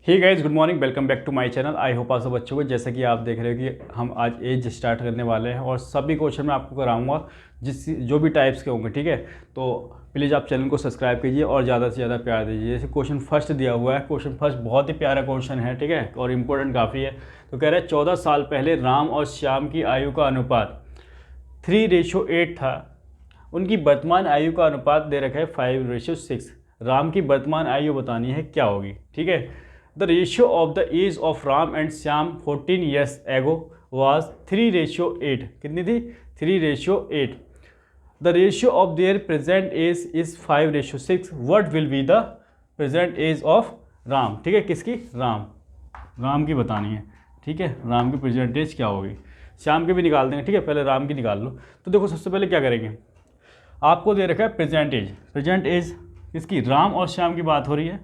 Hey guys, good morning, welcome back to my channel. I hope आप सब अच्छे हो। जैसा कि आप देख रहे हो कि हम आज एज स्टार्ट करने वाले हैं और सभी क्वेश्चन मैं आपको कराऊंगा जो भी टाइप्स के होंगे, ठीक है। तो प्लीज़ आप चैनल को सब्सक्राइब कीजिए और ज़्यादा से ज़्यादा प्यार दीजिए। जैसे क्वेश्चन फर्स्ट दिया हुआ है, क्वेश्चन फर्स्ट बहुत ही प्यारा क्वेश्चन है, ठीक है, और इम्पोर्टेंट काफ़ी है। तो कह रहे हैं 14 साल पहले राम और श्याम की आयु का अनुपात 3:8 था। उनकी वर्तमान आयु का अनुपात दे रखा है 5:6। राम की वर्तमान आयु बतानी है, क्या होगी, ठीक है। The ratio of the age of Ram and Shyam 14 years ago was 3:8। कितनी थी? 3:8। The ratio of their present age is 5:6। What will be the present age of Ram, ठीक है, किसकी? राम की बतानी है, ठीक है। राम की प्रेजेंट एज क्या होगी? श्याम की भी निकाल देंगे, ठीक है, पहले राम की निकाल लो। तो देखो, सबसे पहले क्या करेंगे, आपको दे रखा है प्रेजेंट एज। प्रेजेंट एज किसकी? राम और श्याम की बात हो रही है,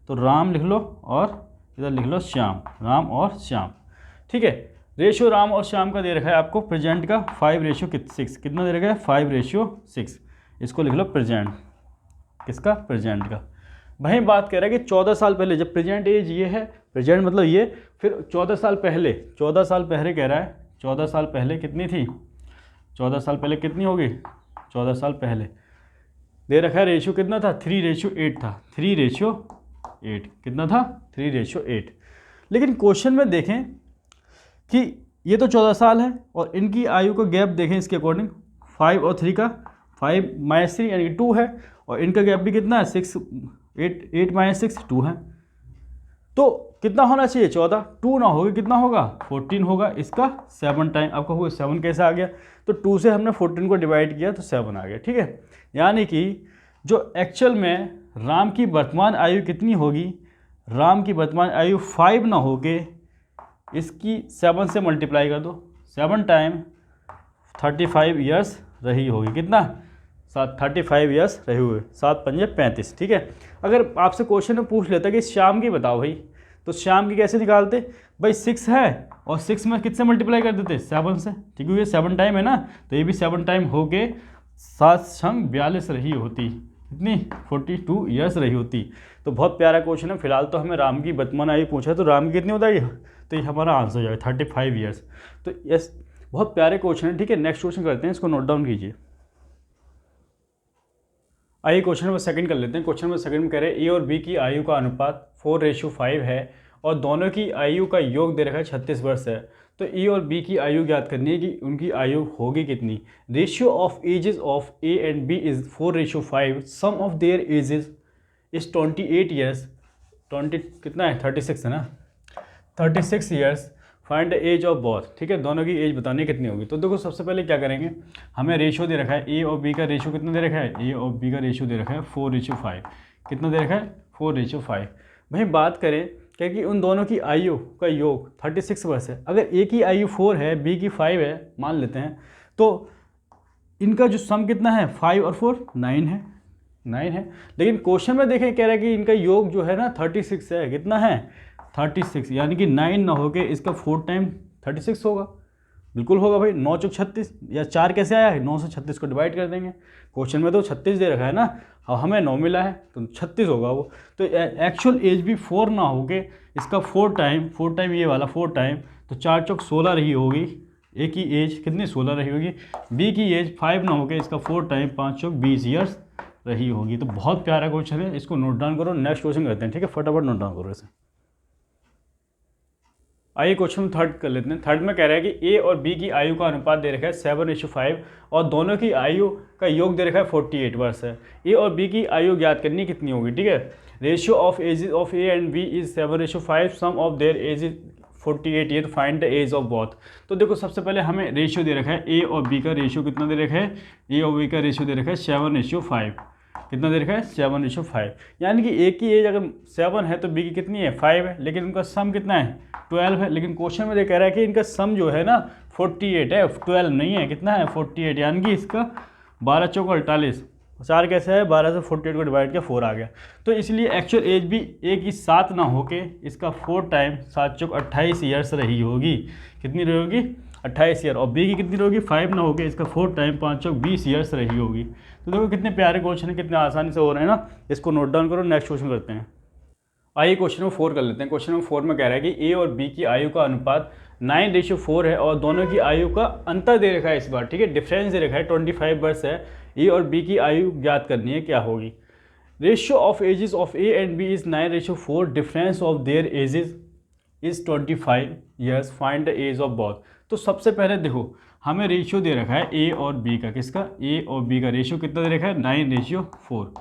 तो राम लिख लो और इधर लिख लो श्याम, राम और श्याम, ठीक है। रेशियो राम और श्याम का दे रखा है आपको प्रेजेंट का 5:6। कितना दे रखा है? 5:6। इसको लिख लो प्रेजेंट, किसका? प्रेजेंट का। वहीं बात कर रहा है कि 14 साल पहले, जब प्रेजेंट एज ये है, प्रेजेंट मतलब ये, फिर 14 साल पहले, 14 साल पहले कह रहा है, 14 साल पहले कितनी थी? 14 साल पहले कितनी होगी? 14 साल पहले दे रखा है रेशियो कितना था? 3:8 था। 3:8 कितना था? 3:8। लेकिन क्वेश्चन में देखें कि ये तो 14 साल है और इनकी आयु का गैप देखें इसके अकॉर्डिंग, 5 और 3 का, 5 - 3 यानी 2 है, और इनका गैप भी कितना है? 6, 8 - 6 2 है। तो कितना होना चाहिए? 14। 2 ना होगा, कितना होगा? 14 होगा। इसका 7 टाइम। आपका होगा 7 कैसे आ गया? तो 2 से हमने 14 को डिवाइड किया तो 7 आ गया, ठीक है। यानी कि जो एक्चुअल में राम की वर्तमान आयु कितनी होगी? राम की वर्तमान आयु 5 ना होके इसकी 7 से मल्टीप्लाई कर दो। 7 टाइम 35 ईयर्स रही होगी। कितना? 35 ईयर्स रहे हुए, 7 पंजे 35, ठीक है। अगर आपसे क्वेश्चन में पूछ लेता कि श्याम की बताओ भाई, तो श्याम की कैसे निकालते भाई? 6 है और 6 में किससे मल्टीप्लाई कर देते? 7 से, ठीक है। ये 7 टाइम है ना, तो ये भी 7 टाइम होके 7 छंग 42 रही होती। कितनी? 42 ईयर्स रही होती। तो बहुत प्यारा क्वेश्चन है। फिलहाल तो हमें राम की वर्तमान आयु पूछा है, तो राम की कितनी बताइए, तो ये हमारा आंसर हो जाएगा 35 ईयर्स। तो यस, बहुत प्यारे क्वेश्चन है, ठीक है। नेक्स्ट क्वेश्चन करते हैं, इसको नोट डाउन कीजिए। आइए क्वेश्चन नंबर सेकंड कर लेते हैं। क्वेश्चन नंबर सेकंड में कह रहे हैं ए और बी की आयु का अनुपात 4:5 है और दोनों की आयु का योग दे रखा है 36 वर्ष है। तो ए और बी की आयु ज्ञात करनी है कि उनकी आयु होगी कितनी। Ratio of ages of a and b is 4:5। Sum of their ages is 28 years. 20 कितना है? 36 है ना, 36 years. Find the age of both, ठीक है। दोनों की एज बतानी कितनी होगी। तो देखो, सबसे पहले क्या करेंगे, हमें रेशियो दे रखा है, ए और बी का रेशियो कितना दे रखा है? ए और बी का रेशियो दे रखा है 4:5। कितना दे रखा है? 4:5। वहीं बात करें क्या कि उन दोनों की आयु का योग 36 वर्ष है। अगर ए की आयु 4 है, बी की 5 है, मान लेते हैं, तो इनका जो सम कितना है? 5 और 4 9 है, 9 है। लेकिन क्वेश्चन में देखें, कह रहा है कि इनका योग जो है ना 36 है। कितना है? 36, यानी कि 9 ना होके इसका 4 टाइम 36 होगा। बिल्कुल होगा भाई। 9 चौक 36, या 4 कैसे आया है? 9 से 36 को डिवाइड कर देंगे। क्वेश्चन में तो 36 दे रखा है ना, और हमें 9 मिला है, तो 36 होगा वो। तो एक्चुअल एज भी 4 ना होके इसका 4 टाइम ये वाला 4 टाइम, तो 4 चौक 16 रही होगी। ए की एज कितनी? 16 रही होगी। बी की एज 5 ना होके इसका 4 टाइम 5 चौक 20 ईयर्स रही होगी। तो बहुत प्यारा क्वेश्चन है, इसको नोट डाउन करो। नेक्स्ट क्वेश्चन करते हैं, ठीक है, फटाफट नोट डाउन करो इसे। आइए क्वेश्चन थर्ड कर लेते हैं। थर्ड में कह रहा है कि ए और बी की आयु का अनुपात दे रखा है 7:5 और दोनों की आयु का योग दे रखा है 48 वर्ष है। ए और बी की आयु ज्ञात करनी कितनी होगी, ठीक है। Ratio of age of a and b is 7:5। Sum of their age is 48 year. Find the age of both. तो देखो, सबसे पहले हमें रेशियो दे रखा है, ए और बी का रेशियो कितना दे रखा है? ए और बी का रेशियो दे रखा है 7:5। कितना दे रखा है? 7:5। यानी कि ए की एज अगर 7 है तो बी की कितनी है? 5 है। लेकिन उनका सम कितना है? 12 है। लेकिन क्वेश्चन में कह रहा है कि इनका सम जो है ना 48 है, 12 नहीं है। कितना है? 48। यानी कि इसका 12 चौक 48, 4 कैसे है? 12 से 48 को डिवाइड किया, 4 आ गया। तो इसलिए एक्चुअल एज भी ए की 7 ना होके इसका 4 टाइम 7 चौक 28 ईयर्स रही होगी। कितनी रही होगी? 28 ईयर। और बी की कितनी होगी? 5 ना होके इसका 4 टाइम 5 चौक 20 ईयर्स रही होगी। तो देखो कितने प्यारे क्वेश्चन है, कितने आसानी से हो रहे हैं ना। इसको नोट डाउन करो। नेक्स्ट क्वेश्चन करते हैं। आइए क्वेश्चन नंबर 4 कर लेते हैं। क्वेश्चन नंबर 4 में कह रहा है कि ए और बी की आयु का अनुपात 9:4 है और दोनों की आयु का अंतर दे रखा है इस बार, ठीक है, डिफरेंस दे रखा है 25 वर्ष है। ए और बी की आयु ज्ञात करनी है, क्या होगी। Ratio of ages of a and b is 9:4, difference of their ages is 25 years, find the age of both. तो सबसे पहले देखो हमें रेशियो दे रखा है ए और बी का, किसका, ए और बी का रेशियो कितना दे रखा है 9:4,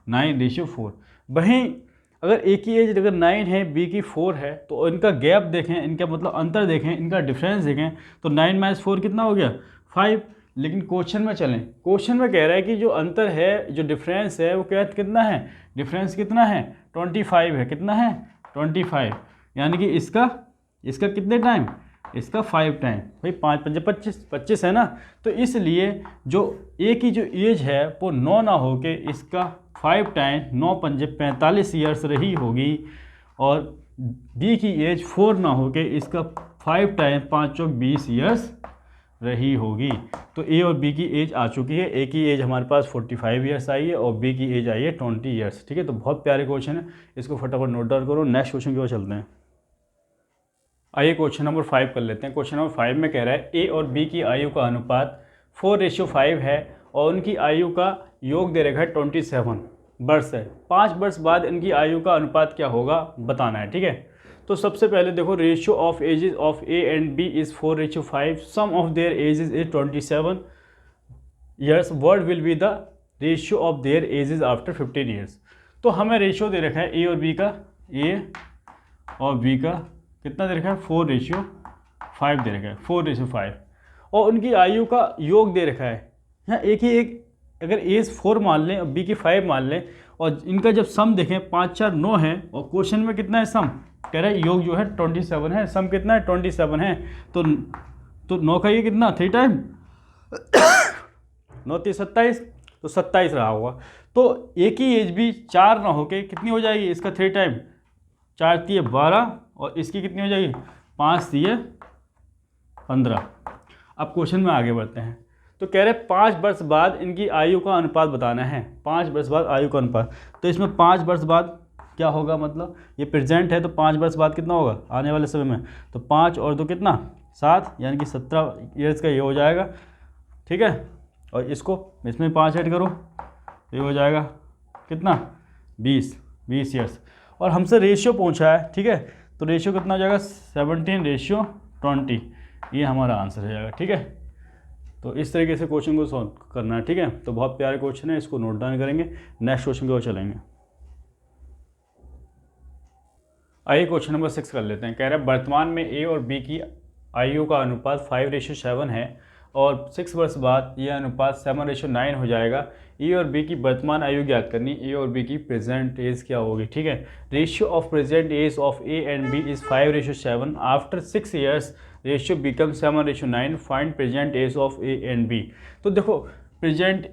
9:4। वहीं अगर ए की एज अगर 9 है, बी की 4 है, तो इनका गैप देखें, इनका मतलब अंतर देखें, इनका डिफरेंस देखें, तो 9 - 4 कितना हो गया 5। लेकिन क्वेश्चन में चलें, क्वेश्चन में कह रहा है कि जो अंतर है, जो डिफरेंस है वो क्या कितना है, डिफरेंस कितना है 25 है, कितना है 25, यानी कि इसका कितने टाइम, इसका 5 टाइम। भाई 5 × 5 = 25 है ना। तो इसलिए जो ए की जो एज है वो 9 ना हो के इसका 5 टाइम, 9 × 5 = 45 ईयर्स रही होगी, और बी की एज 4 ना हो के इसका 5 टाइम 5 × 20 ईयर्स रही होगी। तो ए और बी की एज आ चुकी है। ए की एज हमारे पास 45 ईयर्स आई है और बी की एज आई है 20 ईयर्स, ठीक है। तो बहुत प्यारे क्वेश्चन है, इसको फटाफट नोट डाउन करो। नेक्स्ट क्वेश्चन की ओर चलते हैं। आइए क्वेश्चन नंबर 5 कर लेते हैं। क्वेश्चन नंबर 5 में कह रहा है ए और बी की आयु का अनुपात 4:5 है और उनकी आयु का योग दे रखा है 27 वर्ष है। 5 वर्ष बाद इनकी आयु का अनुपात क्या होगा बताना है, ठीक है। तो सबसे पहले देखो ratio of ages of a and b is 4:5, sum of their ages is 27 years, what will be the ratio of their ages after 15 years. तो हमें रेशियो दे रखा है ए और बी का, ए और बी का कितना दे रखा है 4:5 दे रखा है, 4:5, और उनकी आयु का योग दे रखा है। यहाँ एक अगर एज 4 मान लें और बी की 5 मान लें, और इनका जब सम देखें 5 × 4 = 9 है, और क्वेश्चन में कितना है सम, कह रहा है योग जो है 27 है, सम कितना है 27 है। तो 9 का ये कितना 3 टाइम 9 × 3 = 27, तो 27 रहा होगा। तो एक ही एज भी 4 ना होके कितनी हो जाएगी, इसका 3 टाइम 4 × 3 = 12, और इसकी कितनी हो जाएगी 5 × 3 = 15। अब क्वेश्चन में आगे बढ़ते हैं। तो कह रहे हैं 5 वर्ष बाद इनकी आयु का अनुपात बताना है, 5 वर्ष बाद आयु का अनुपात। तो इसमें 5 वर्ष बाद क्या होगा, मतलब ये प्रेजेंट है तो 5 वर्ष बाद कितना होगा आने वाले समय में, तो 5 और 2 कितना 7, यानी कि 17 ईयर्स का ये हो जाएगा, ठीक है। और इसको इसमें 5 ऐड करो, ये हो जाएगा कितना 20 ईयर्स। और हमसे रेशियो पूछा है, ठीक है, तो रेशियो कितना हो जाएगा 17:20, ये हमारा आंसर हो जाएगा, ठीक है। तो इस तरीके से क्वेश्चन को सॉल्व करना है, ठीक है। तो बहुत प्यारे क्वेश्चन है, इसको नोट डाउन करेंगे। नेक्स्ट क्वेश्चन की ओर चलेंगे। आइए क्वेश्चन नंबर 6 कर लेते हैं। कह रहा है वर्तमान में ए और बी की आयु का अनुपात 5:7 है और 6 वर्ष बाद यह अनुपात 7:9 हो जाएगा। ए और बी की वर्तमान आयु ज्ञात करनी, ए और बी की प्रेजेंट एज क्या होगी, ठीक है। Ratio of present age of a and b is 5:7, after 6 years ratio become 7:9, find present age of a and b. तो देखो प्रेजेंट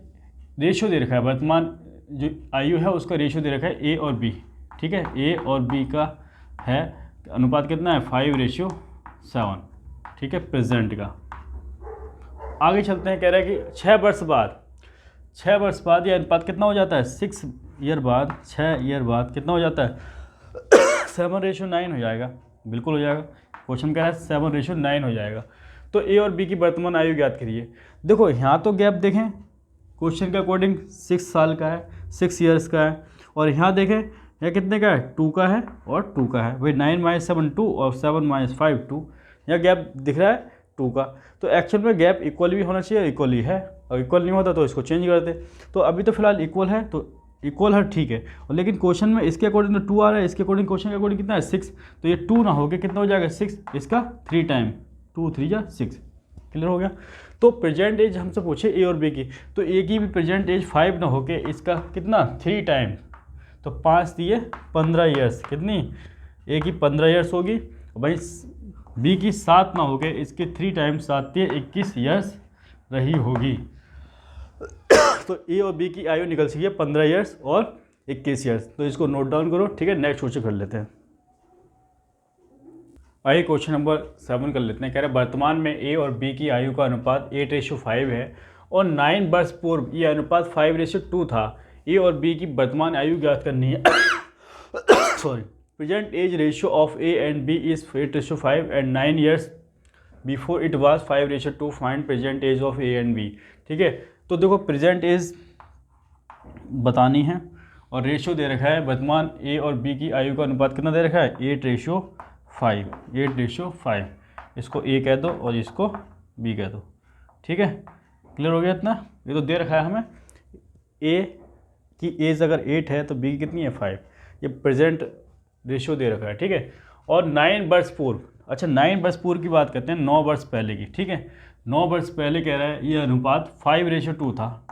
रेशियो दे रखा है, वर्तमान जो आयु है उसका रेशियो दे रखा है ए और बी, ठीक है। ए और बी का है अनुपात कितना है 5:7, ठीक है, प्रेजेंट का। आगे चलते हैं। कह रहा है कि 6 वर्ष बाद यह अनुपात कितना हो जाता है 6 ईयर बाद, 6 ईयर बाद कितना हो जाता है 7:9 हो जाएगा, बिल्कुल हो जाएगा। क्वेश्चन कह रहा है 7:9 हो जाएगा। तो ए और बी की वर्तमान आयु ज्ञात करिए। देखो यहाँ तो गैप देखें, क्वेश्चन के अकॉर्डिंग 6 साल का है, 6 ईयर्स का है, और यहाँ देखें यह कितने का है 2 का है और 2 का है। वही 9 - 7 2 और 7 - 5 2, यह गैप दिख रहा है 2 का। तो एक्चुअल में गैप इक्वल भी होना चाहिए, इक्वल ही है, और इक्वल नहीं होता तो इसको चेंज करते। तो अभी तो फिलहाल इक्वल है, तो इक्वल है, ठीक है। और लेकिन क्वेश्चन में इसके अकॉर्डिंग तो 2 आ रहा है, इसके अकॉर्डिंग क्वेश्चन के अकॉर्डिंग कितना है 6, तो ये 2 ना होकर कितना हो जाएगा 6, इसका 3 टाइम 2 × 3 = 6, क्लियर हो गया। तो प्रेजेंट एज हमसे पूछे ए और बी की, तो ए की भी प्रेजेंट एज 5 ना होके इसका कितना 3 टाइम, तो 5 × 3 = 15 ईयर्स, कितनी ए की 15 ईयर्स होगी, भाई बी की 7 ना होके इसके 3 टाइम 7 × 3 = 21 ईयर्स रही होगी। तो ए और बी की आयु निकल सकी है 15 ईयर्स और 21 ईयर्स। तो इसको नोट डाउन करो, ठीक है। नेक्स्ट क्वेश्चन कर लेते हैं। आइए क्वेश्चन नंबर 7 कर लेते हैं। कह रहे हैं वर्तमान में ए और बी की आयु का अनुपात 8:5 है और 9 वर्ष पूर्व यह अनुपात 5:2 था। ए और बी की वर्तमान आयु ज्ञात करनी है sorry. Present age ratio of a and b is 8:5 and 9 years before it was 5:2. Find present age of a and b. ठीक है, तो देखो प्रेजेंट एज बतानी है और रेशियो दे रखा है, वर्तमान ए और बी की आयु का अनुपात कितना दे रखा है, 8:5. 8:5. इसको ए कह दो और इसको बी कह दो. ठीक है, क्लियर हो गया इतना. ये तो दे रखा है हमें, ए की एज अगर 8 है तो बी की कितनी है 5. ये प्रेजेंट रेशियो दे रखा है. ठीक है, और 9 वर्ष पूर्व. अच्छा 9 वर्ष पूर्व की बात करते हैं, 9 वर्ष पहले की. ठीक है, 9 वर्ष पहले कह रहा है ये अनुपात 5:2 था.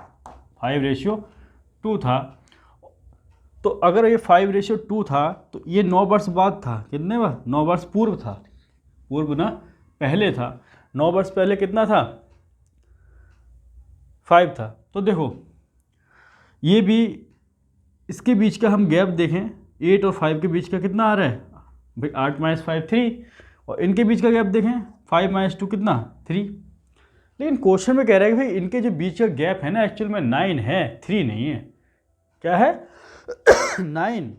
5:2 था. तो अगर ये 5:2 था तो ये 9 वर्ष बाद था. कितने बार, 9 वर्ष पूर्व था. पूर्व ना, पहले था. 9 वर्ष पहले कितना था, 5 था. तो देखो ये भी, इसके बीच का हम गैप देखें, 8 और 5 के बीच का कितना आ रहा है भाई, 8 - 5 3. और इनके बीच का गैप देखें, 5 - 2 कितना 3. लेकिन क्वेश्चन में कह रहा है कि भाई इनके जो बीच का गैप है ना एक्चुअल में 9 है, 3 नहीं है. क्या है 9,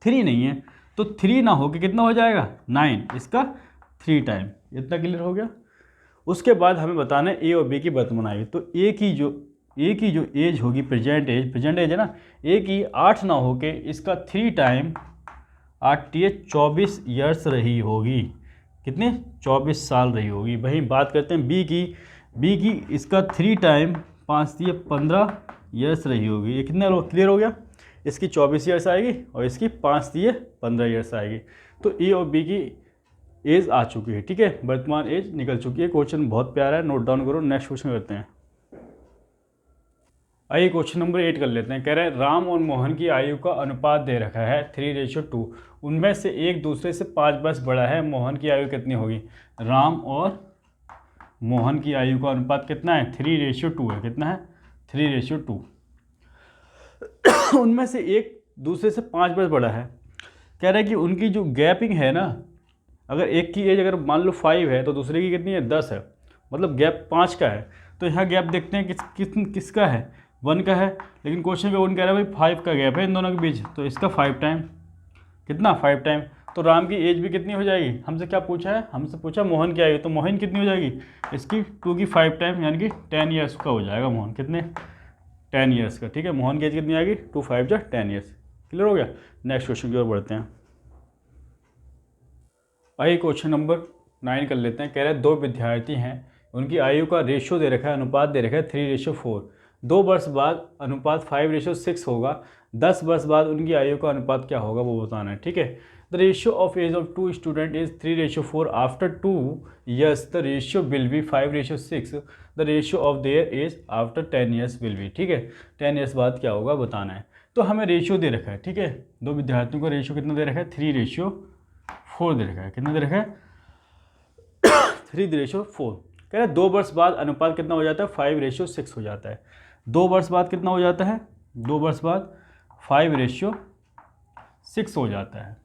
3 नहीं है. तो 3 ना हो के कितना हो जाएगा 9, इसका 3 टाइम. इतना क्लियर हो गया. उसके बाद हमें बताना है ए और बी की वर्तमान आयु. तो ए की जो एज होगी, प्रेजेंट एज है ना, ए की 8 ना हो के इसका 3 टाइम 8 24 ईयर्स रही होगी. कितने, 24 साल रही होगी. वहीं बात करते हैं बी की इसका 3 टाइम 5 15 ईयर्स रही होगी. ये कितने क्लियर हो गया. इसकी 24 ईयर्स आएगी और इसकी 5 15 ईयर्स आएगी. तो ए और बी की एज आ चुकी है. ठीक है, वर्तमान एज निकल चुकी है. क्वेश्चन बहुत प्यारा है, नोट डाउन करो. नेक्स्ट क्वेश्चन करते हैं. आइए क्वेश्चन नंबर 8 कर लेते हैं. कह रहे हैं राम और मोहन की आयु का अनुपात दे रखा है 3:2. उनमें से एक दूसरे से 5 वर्ष बड़ा है. मोहन की आयु कितनी होगी. राम और मोहन की आयु का अनुपात कितना है, 3:2 है. कितना है, 3:2. उनमें से एक दूसरे से 5 वर्ष बड़ा है. कह रहा है कि उनकी जो गैपिंग है ना, अगर एक की एज अगर मान लो 5 है तो दूसरे की कितनी है, 10 है. मतलब गैप 5 का है. तो यहाँ गैप देखते हैं किसका है, 1 का है. लेकिन क्वेश्चन पे 1 कह रहा है भाई 5 का गैप है इन दोनों के बीच. तो इसका 5 टाइम. कितना, 5 टाइम. तो राम की एज भी कितनी हो जाएगी. हमसे क्या पूछा है, हमसे पूछा मोहन की आयु. तो मोहन कितनी हो जाएगी, इसकी 2 की 5 टाइम यानी कि 10 ईयर्स का हो जाएगा. मोहन कितने, 10 ईयर्स का. ठीक है, मोहन की एज कितनी आएगी, 2 5 10 ईयर्स. क्लियर हो गया. नेक्स्ट क्वेश्चन की ओर बढ़ते हैं. आइए क्वेश्चन नंबर 9 कर लेते हैं. कह रहे हैं 2 विद्यार्थी हैं, उनकी आयु का रेशियो दे रखा है, अनुपात दे रखा है 3:4. 2 वर्ष बाद अनुपात 5:6 होगा. 10 वर्ष बाद उनकी आयु का अनुपात क्या होगा वो बताना है. ठीक है, the ratio of age of 2 student is 3:4. After 2 years the ratio will be 5:6. The ratio of their age after 10 years will be. ठीक है, 10 years बाद क्या होगा बताना है. तो हमें रेशियो दे रखा है. ठीक है, 2 विद्यार्थियों का रेशियो कितना दे रखा है, 3:4 दे रखा है. कितना दे रखा है, 3:4. कह रहे हैं 2 वर्ष बाद अनुपात कितना हो जाता है, 5:6 हो जाता है. 2 वर्ष बाद कितना हो जाता है, 2 वर्ष बाद 5:6 हो जाता है.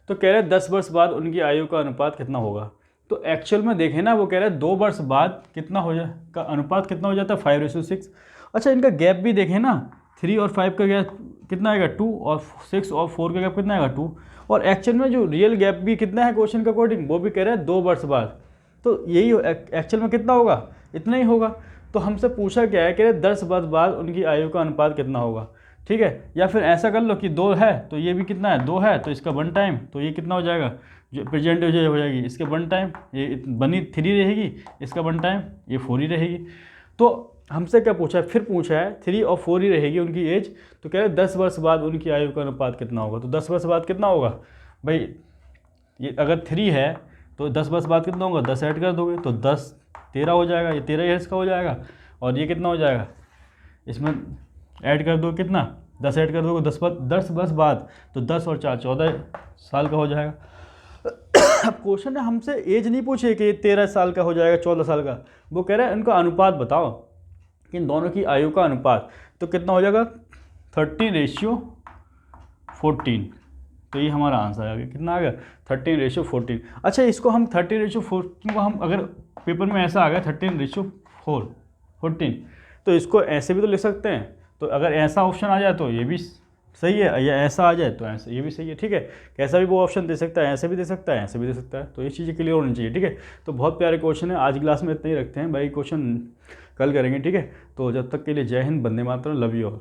तो कह रहे हैं 10 वर्ष बाद उनकी आयु का अनुपात कितना होगा. तो एक्चुअल में देखें ना, वो कह रहे हैं 2 वर्ष बाद कितना हो का अनुपात कितना हो जाता है, 5:6. अच्छा इनका गैप भी देखें ना, 3 और 5 का गैप कितना आएगा, 2. और 6 और 4 का गैप कितना आएगा, 2. और एक्चुअल में जो रियल गैप भी कितना है क्वेश्चन के अकॉर्डिंग, वो भी कह रहे हैं 2 वर्ष बाद. तो यही एक्चुअल में कितना होगा, इतना ही होगा. तो हमसे पूछा क्या है, कह रहे 10 वर्ष बाद उनकी आयु का अनुपात कितना होगा. ठीक है, या फिर ऐसा कर लो कि 2 है तो ये भी कितना है, 2 है तो इसका 1 टाइम. तो ये कितना हो जाएगा, जो प्रेजेंट एज हो जाएगी इसके 1 टाइम. ये बनी 3 रहेगी, इसका 1 टाइम, ये 4 ही रहेगी. तो हमसे क्या पूछा है, फिर पूछा है 3 और 4 ही रहेगी उनकी एज. तो कह रहे 10 वर्ष बाद उनकी आयु का अनुपात कितना होगा. तो 10 वर्ष बाद कितना होगा भाई, ये अगर 3 है तो 10 वर्ष बाद कितना होगा, 10 ऐड कर दोगे तो 10 13 हो जाएगा. ये 13 ईयर्स का हो जाएगा. और ये कितना हो जाएगा, इसमें ऐड कर दो कितना, 10 ऐड कर दोगे 10 वर्ष बाद, तो 10 और 4 14 साल का हो जाएगा. अब क्वेश्चन है हमसे एज नहीं पूछे कि 13 साल का हो जाएगा 14 साल का. वो कह रहा है इनका अनुपात बताओ कि इन दोनों की आयु का अनुपात. तो कितना हो जाएगा, 13:14. तो ये हमारा आंसर आ गया. कितना आ गया, 13:14. अच्छा इसको हम 13:14 को हम अगर पेपर में ऐसा आ गया 13:14, तो इसको ऐसे भी तो लिख सकते हैं. तो अगर ऐसा ऑप्शन आ जाए तो ये भी सही है, या ऐसा आ जाए तो ऐसा, ये भी सही है, ठीक है। कैसा भी वो ऑप्शन दे सकता है, ऐसे भी दे सकता है, ऐसे भी दे सकता है, तो ये चीज़ें क्लियर होनी चाहिए, ठीक है। तो बहुत प्यारे क्वेश्चन है, आज क्लास में इतना ही रखते हैं भाई, क्वेश्चन कल करेंगे, ठीक है। तो जब तक के लिए जय Hind, Vande Mataram, love you all.